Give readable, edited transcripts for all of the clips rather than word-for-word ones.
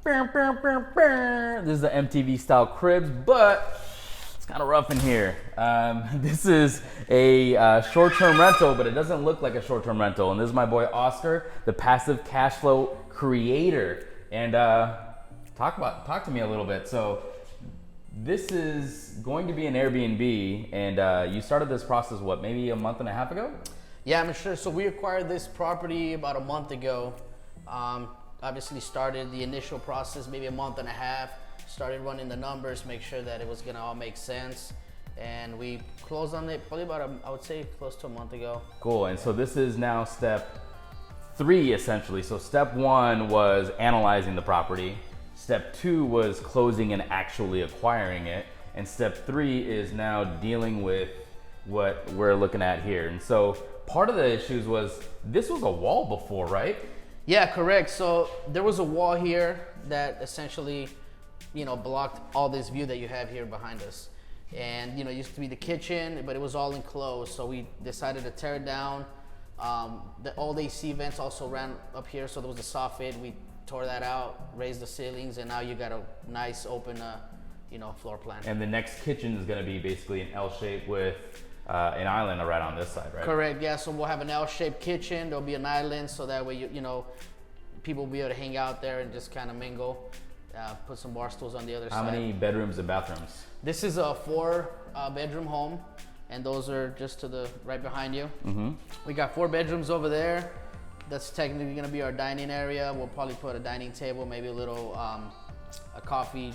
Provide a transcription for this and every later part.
This is the MTV style cribs, but it's kind of rough in here. This is a short-term rental, but it doesn't look like a short-term rental. And this is my boy Oscar, the passive cash flow creator. And talk to me a little bit. So this is going to be an Airbnb, and you started this process, what, maybe a month and a half ago? Yeah, I'm sure. So we acquired this property about a month ago. Obviously started the initial process maybe a month and a half, started running the numbers, make sure that it was gonna all make sense. And we closed on it probably about, I would say, close to a month ago. Cool, and so this is now step 3 essentially. So step 1 was analyzing the property. Step 2 was closing and actually acquiring it. And step 3 is now dealing with what we're looking at here. And so part of the issues was, this was a wall before, right? Yeah, correct. So there was a wall here that essentially, blocked all this view that you have here behind us. And, it used to be the kitchen, but it was all enclosed. So we decided to tear it down. All the AC vents also ran up here. So there was a soffit. We tore that out, raised the ceilings, and now you got a nice open, floor plan. And the next kitchen is going to be basically an L shape with an island right on this side, right? Correct. Yeah. So we'll have an L-shaped kitchen. There'll be an island, so that way people will be able to hang out there and just kind of mingle. Put some bar stools on the other side. How many bedrooms and bathrooms? This is a 4 bedroom home, and those are just to the right behind you. Mm-hmm. We got 4 bedrooms over there. That's technically going to be our dining area. We'll probably put a dining table, maybe a little a coffee,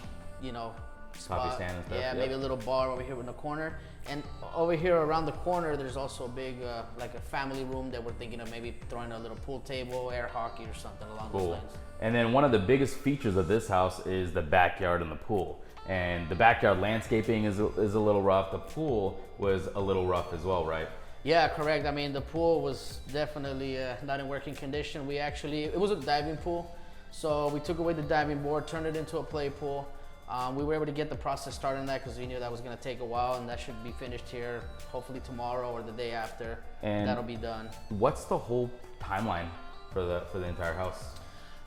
spot. Coffee stand and stuff. Yeah, maybe a little bar over here in the corner. And over here around the corner, there's also a big, like a family room that we're thinking of maybe throwing a little pool table, air hockey or something along those lines. And then one of the biggest features of this house is the backyard and the pool. And the backyard landscaping is a little rough. The pool was a little rough as well, right? Yeah, correct. I mean, the pool was definitely not in working condition. It was a diving pool. So we took away the diving board, turned it into a play pool. We were able to get the process started on that because we knew that was going to take a while, and that should be finished here hopefully tomorrow or the day after. And that'll be done. What's the whole timeline for the entire house?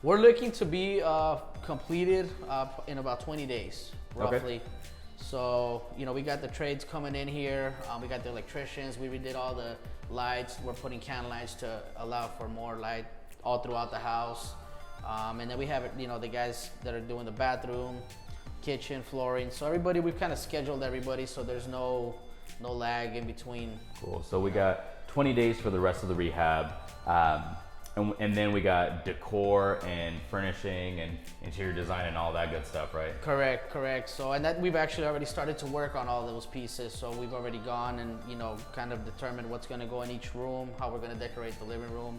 We're looking to be completed in about 20 days, roughly. Okay. So, we got the trades coming in here. We got the electricians. We redid all the lights. We're putting can lights to allow for more light all throughout the house. And then we have, the guys that are doing the bathroom, kitchen, flooring. So we've kind of scheduled everybody so there's no lag in between. Cool. So we got 20 days for the rest of the rehab. And then we got decor and furnishing and interior design and all that good stuff, right? Correct. So, and that we've actually already started to work on all those pieces. So we've already gone and, kind of determined what's going to go in each room, how we're going to decorate the living room.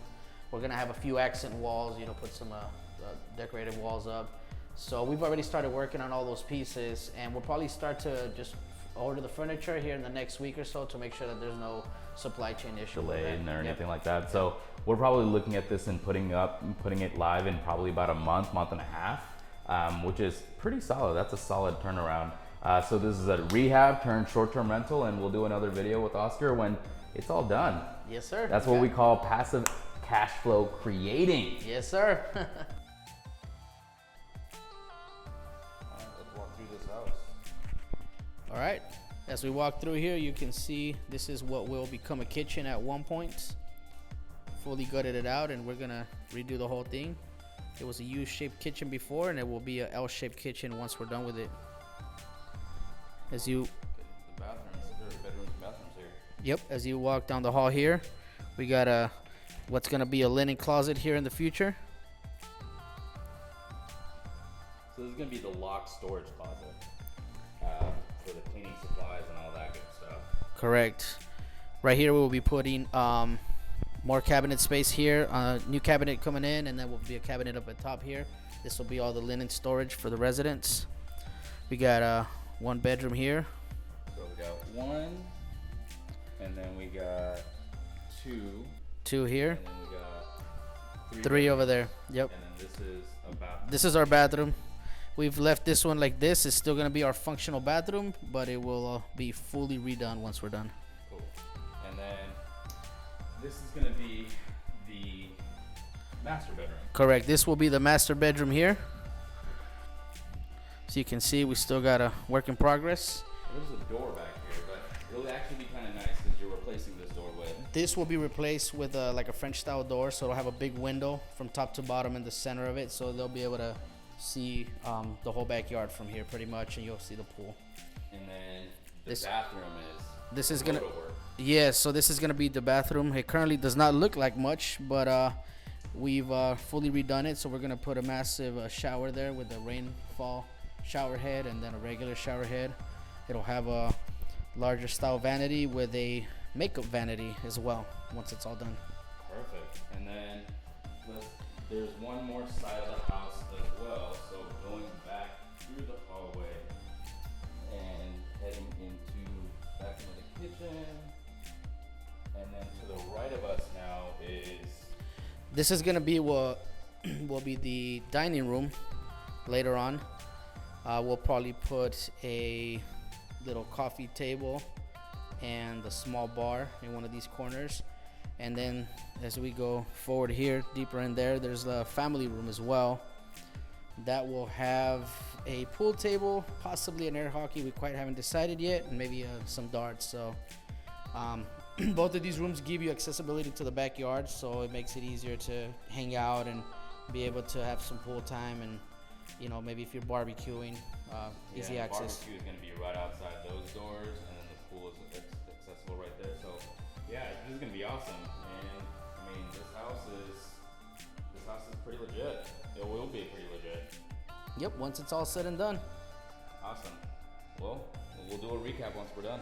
We're going to have a few accent walls, put some decorative walls up. So we've already started working on all those pieces, and we'll probably start to just order the furniture here in the next week or so to make sure that there's no supply chain issue delayed or anything like that. So we're probably looking at this and putting it live in probably about a month and a half, which is pretty solid. That's a solid turnaround. So this is a rehab turned short-term rental, and we'll do another video with Oscar when it's all done. Yes, sir. That's what we call passive cash flow creating. Yes, sir. All right, as we walk through here, you can see this is what will become a kitchen at one point. Fully gutted it out, and we're gonna redo the whole thing. It was a U-shaped kitchen before, and it will be a L-shaped kitchen once we're done with it. As you, the bedrooms and bathrooms here. Yep, as you walk down the hall here, we got what's gonna be a linen closet here in the future. So this is gonna be the locked storage closet. For the cleaning supplies and all that good stuff. Correct. Right here we will be putting more cabinet space here. New cabinet coming in, and then will be a cabinet up at top here. This will be all the linen storage for the residents. We got 1 bedroom here. So we got 1, and then we got 2. 2 here. And then we got 3 over there. Yep. And then this is a bathroom. This is our bathroom. We've left this one like this. It's still going to be our functional bathroom, but it will be fully redone once we're done. Cool. And then this is going to be the master bedroom. Correct. This will be the master bedroom here. So you can see we still got a work in progress. There's a door back here, but it'll actually be kind of nice because you're replacing this door with. This will be replaced with like a French style door, so it'll have a big window from top to bottom in the center of it, so they'll be able to see the whole backyard from here pretty much, and you'll see the pool. And then the bathroom is. This is gonna. Yeah, so this is gonna be the bathroom. It currently does not look like much, but we've fully redone it. So we're gonna put a massive shower there with a rainfall shower head and then a regular shower head. It'll have a larger style vanity with a makeup vanity as well once it's all done. Perfect. And then there's one more side of the house as well. So going back through the hallway and heading back into the kitchen. And then to the right of us now is. This is gonna be what will be the dining room later on. We'll probably put a little coffee table and a small bar in one of these corners. And then as we go forward here, deeper in there, there's a family room as well. That will have a pool table, possibly an air hockey. We quite haven't decided yet, and maybe some darts. So both of these rooms give you accessibility to the backyard, so it makes it easier to hang out and be able to have some pool time, and you know, maybe if you're barbecuing, easy access. The barbecue is going to be right outside those doors, and then the pool is accessible right there. So yeah, this is going to be awesome. And I mean, this house is pretty legit. It will be pretty legit. Yep, once it's all said and done. Awesome. Well, we'll do a recap once we're done.